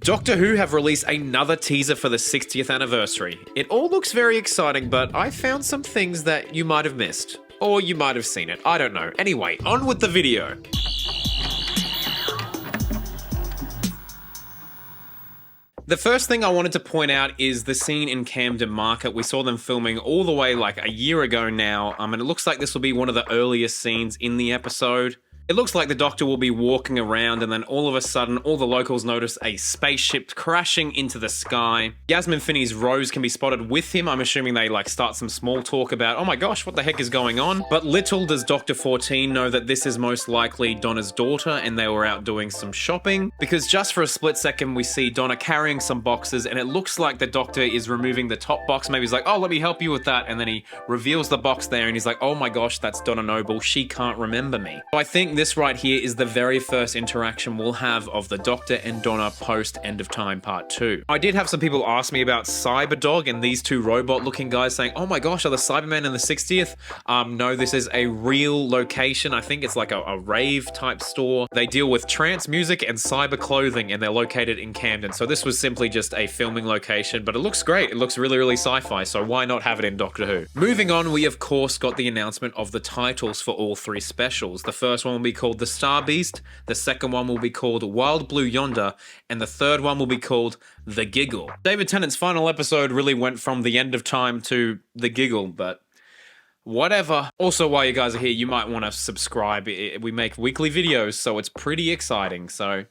Doctor Who have released another teaser for the 60th anniversary. It all looks very exciting, but I found some things that you might have missed. Or you might have seen it, I don't know. Anyway, on with the video. The first thing I wanted to point out is the scene in Camden Market. We saw them filming all the way like a year ago now, and it looks like this will be one of the earliest scenes in the episode. It looks like the Doctor will be walking around and then all of a sudden all the locals notice a spaceship crashing into the sky. Yasmin Finney's Rose can be spotted with him. I'm assuming they like start some small talk about, oh my gosh, what the heck is going on? But little does Dr. 14 know that this is most likely Donna's daughter and they were out doing some shopping, because just for a split second we see Donna carrying some boxes and it looks like the Doctor is removing the top box. Maybe he's like, oh, let me help you with that. And then he reveals the box there and he's like, oh my gosh, that's Donna Noble. She can't remember me. So I think this right here is the very first interaction we'll have of the Doctor and Donna post End of Time Part 2. I did have some people ask me about Cyberdog and these two robot-looking guys saying, oh my gosh, are the Cybermen in the 60th? No, this is a real location. I think it's like a rave type store. They deal with trance music and cyber clothing and they're located in Camden. So this was simply just a filming location, but it looks great. It looks really, really sci-fi, so why not have it in Doctor Who? Moving on, we of course got the announcement of the titles for all three specials. The first one will be called The Star Beast, the second one will be called Wild Blue Yonder, and the third one will be called The Giggle. David Tennant's final episode really went from the end of time to The Giggle, but whatever. Also, while you guys are here, you might want to subscribe. We make weekly videos, so it's pretty exciting, so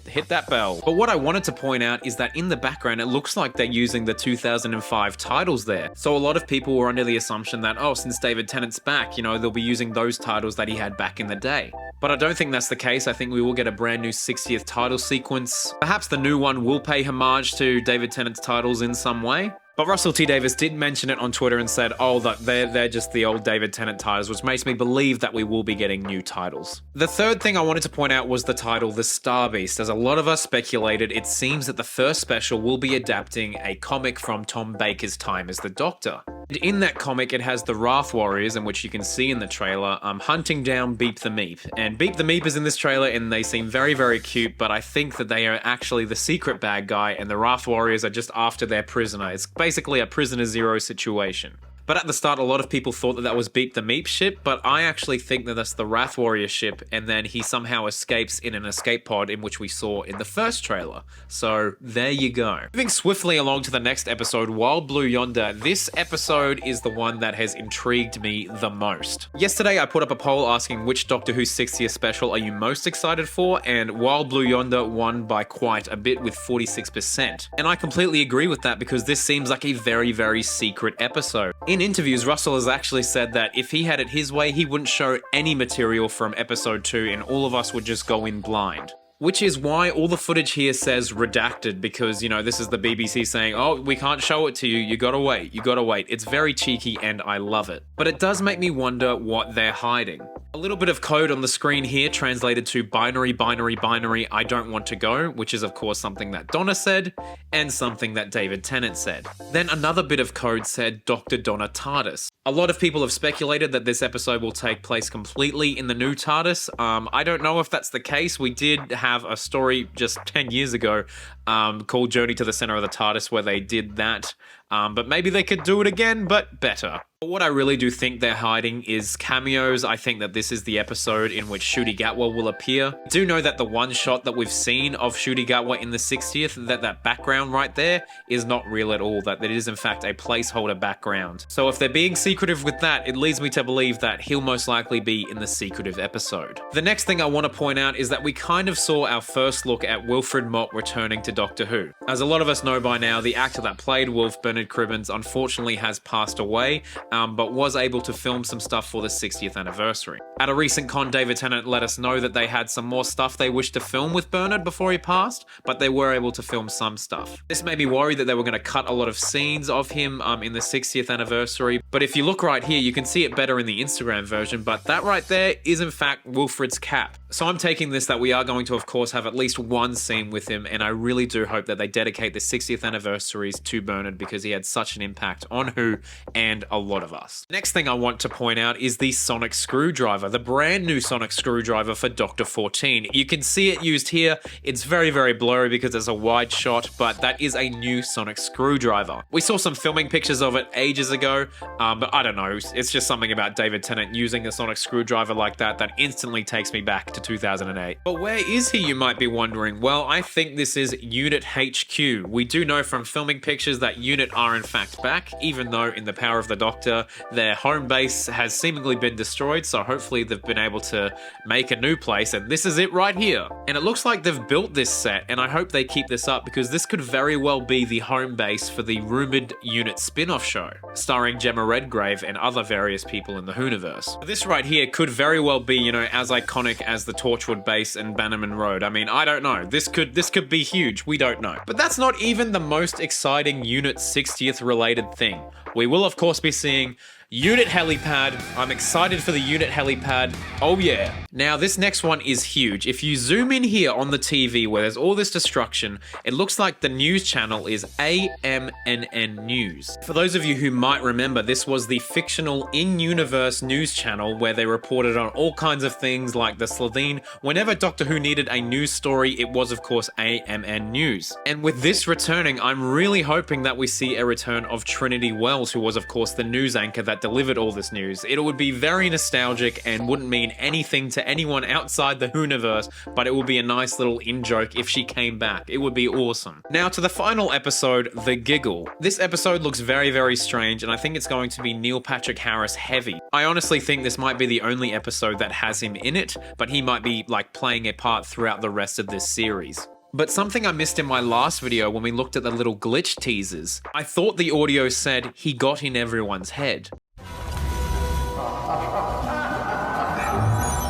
hit that bell. But what I wanted to point out is that in the background, it looks like they're using the 2005 titles there. So a lot of people were under the assumption that, oh, since David Tennant's back, you know, they'll be using those titles that he had back in the day. But I don't think that's the case. I think we will get a brand new 60th title sequence. Perhaps the new one will pay homage to David Tennant's titles in some way. But Russell T Davies did mention it on Twitter and said, oh, that they're just the old David Tennant titles, which makes me believe that we will be getting new titles. The third thing I wanted to point out was the title, The Star Beast. As a lot of us speculated, it seems that the first special will be adapting a comic from Tom Baker's time as the Doctor. In that comic, it has the Wrath Warriors, in which you can see in the trailer, hunting down Beep the Meep. And Beep the Meep is in this trailer, and they seem very, very cute, but I think that they are actually the secret bad guy, and the Wrath Warriors are just after their prisoner. It's basically a Prisoner Zero situation. But at the start, a lot of people thought that that was Beep the Meep ship, but I actually think that that's the Wrath Warrior ship, and then he somehow escapes in an escape pod in which we saw in the first trailer. So there you go. Moving swiftly along to the next episode, Wild Blue Yonder. This episode is the one that has intrigued me the most. Yesterday, I put up a poll asking which Doctor Who 60th special are you most excited for, and Wild Blue Yonder won by quite a bit with 46%. And I completely agree with that because this seems like a very, very secret episode. In interviews, Russell has actually said that if he had it his way, he wouldn't show any material from episode 2 and all of us would just go in blind. Which is why all the footage here says redacted, because, you know, this is the BBC saying, oh, we can't show it to you, you gotta wait, you gotta wait. It's very cheeky and I love it. But it does make me wonder what they're hiding. A little bit of code on the screen here translated to binary, binary, binary, I don't want to go, which is of course something that Donna said, and something that David Tennant said. Then another bit of code said Dr. Donna TARDIS. A lot of people have speculated that this episode will take place completely in the new TARDIS. I don't know if that's the case. We did have a story just 10 years ago called Journey to the Center of the TARDIS where they did that. But maybe they could do it again, but better. But what I really do think they're hiding is cameos. I think that this is the episode in which Ncuti Gatwa will appear. I do know that the one shot that we've seen of Ncuti Gatwa in the 60th, that background right there is not real at all, that it is in fact a placeholder background. So if they're being secretive with that, it leads me to believe that he'll most likely be in the secretive episode. The next thing I want to point out is that we kind of saw our first look at Wilfred Mott returning to Doctor Who. As a lot of us know by now, the actor that played Wilf, Bernard Cribbins, unfortunately has passed away, but was able to film some stuff for the 60th anniversary. At a recent con, David Tennant let us know that they had some more stuff they wished to film with Bernard before he passed, but they were able to film some stuff. This made me worry that they were going to cut a lot of scenes of him in the 60th anniversary, but if you look right here, you can see it better in the Instagram version, but that right there is in fact Wilfred's cap. So I'm taking this that we are going to, of course, have at least one scene with him, and I really do hope that they dedicate the 60th anniversaries to Bernard, because because he had such an impact on Who and a lot of us. Next thing I want to point out is the sonic screwdriver, the brand new sonic screwdriver for Doctor 14. You can see it used here. It's very, very blurry because it's a wide shot, but that is a new sonic screwdriver. We saw some filming pictures of it ages ago, but I don't know. It's just something about David Tennant using a sonic screwdriver like that instantly takes me back to 2008. But where is he, you might be wondering? Well, I think this is Unit HQ. We do know from filming pictures that Unit are in fact back, even though in The Power of the Doctor, their home base has seemingly been destroyed, so hopefully they've been able to make a new place, and this is it right here. And it looks like they've built this set, and I hope they keep this up because this could very well be the home base for the rumored Unit spin-off show, starring Gemma Redgrave and other various people in the Whoniverse. This right here could very well be, you know, as iconic as the Torchwood base and Bannerman Road. I mean, I don't know. This could be huge. We don't know. But that's not even the most exciting Unit 60th related thing. We will of course be seeing Unit helipad. I'm excited for the Unit helipad. Oh yeah. Now this next one is huge. If you zoom in here on the TV where there's all this destruction, it looks like the news channel is AMNN News. For those of you who might remember, this was the fictional in-universe news channel where they reported on all kinds of things like the Slovene. Whenever Doctor Who needed a news story, it was of course AMN News. And with this returning, I'm really hoping that we see a return of Trinity Wells, who was of course the news anchor that delivered all this news. It would be very nostalgic and wouldn't mean anything to anyone outside the Whoniverse, but it would be a nice little in-joke if she came back. It would be awesome. Now to the final episode, The Giggle. This episode looks very, very strange, and I think it's going to be Neil Patrick Harris heavy. I honestly think this might be the only episode that has him in it, but he might be like playing a part throughout the rest of this series. But something I missed in my last video when we looked at the little glitch teasers, I thought the audio said he got in everyone's head.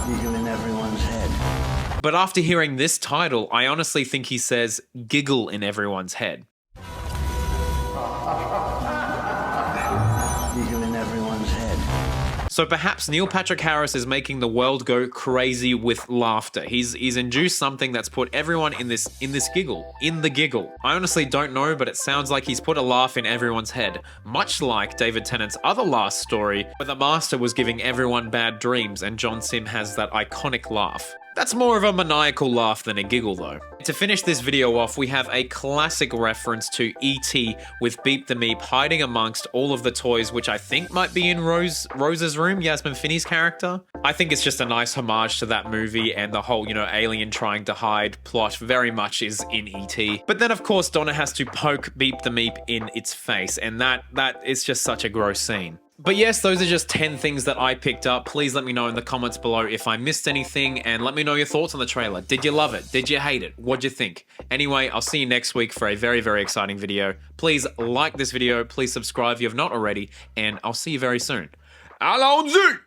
Giggle in everyone's head. But after hearing this title, I honestly think he says giggle in everyone's head. Giggle in everyone's head. So perhaps Neil Patrick Harris is making the world go crazy with laughter. He's induced something that's put everyone in the giggle. I honestly don't know, but it sounds like he's put a laugh in everyone's head, much like David Tennant's other last story, where the Master was giving everyone bad dreams and John Sim has that iconic laugh. That's more of a maniacal laugh than a giggle though. To finish this video off, we have a classic reference to E.T. with Beep the Meep hiding amongst all of the toys, which I think might be in Rose's room, Yasmin Finney's character. I think it's just a nice homage to that movie, and the whole, you know, alien trying to hide plot very much is in E.T. But then of course Donna has to poke Beep the Meep in its face, and that is just such a gross scene. But yes, those are just 10 things that I picked up. Please let me know in the comments below if I missed anything, and let me know your thoughts on the trailer. Did you love it? Did you hate it? What'd you think? Anyway, I'll see you next week for a very, very exciting video. Please like this video, please subscribe if you have not already, and I'll see you very soon. Allons-y!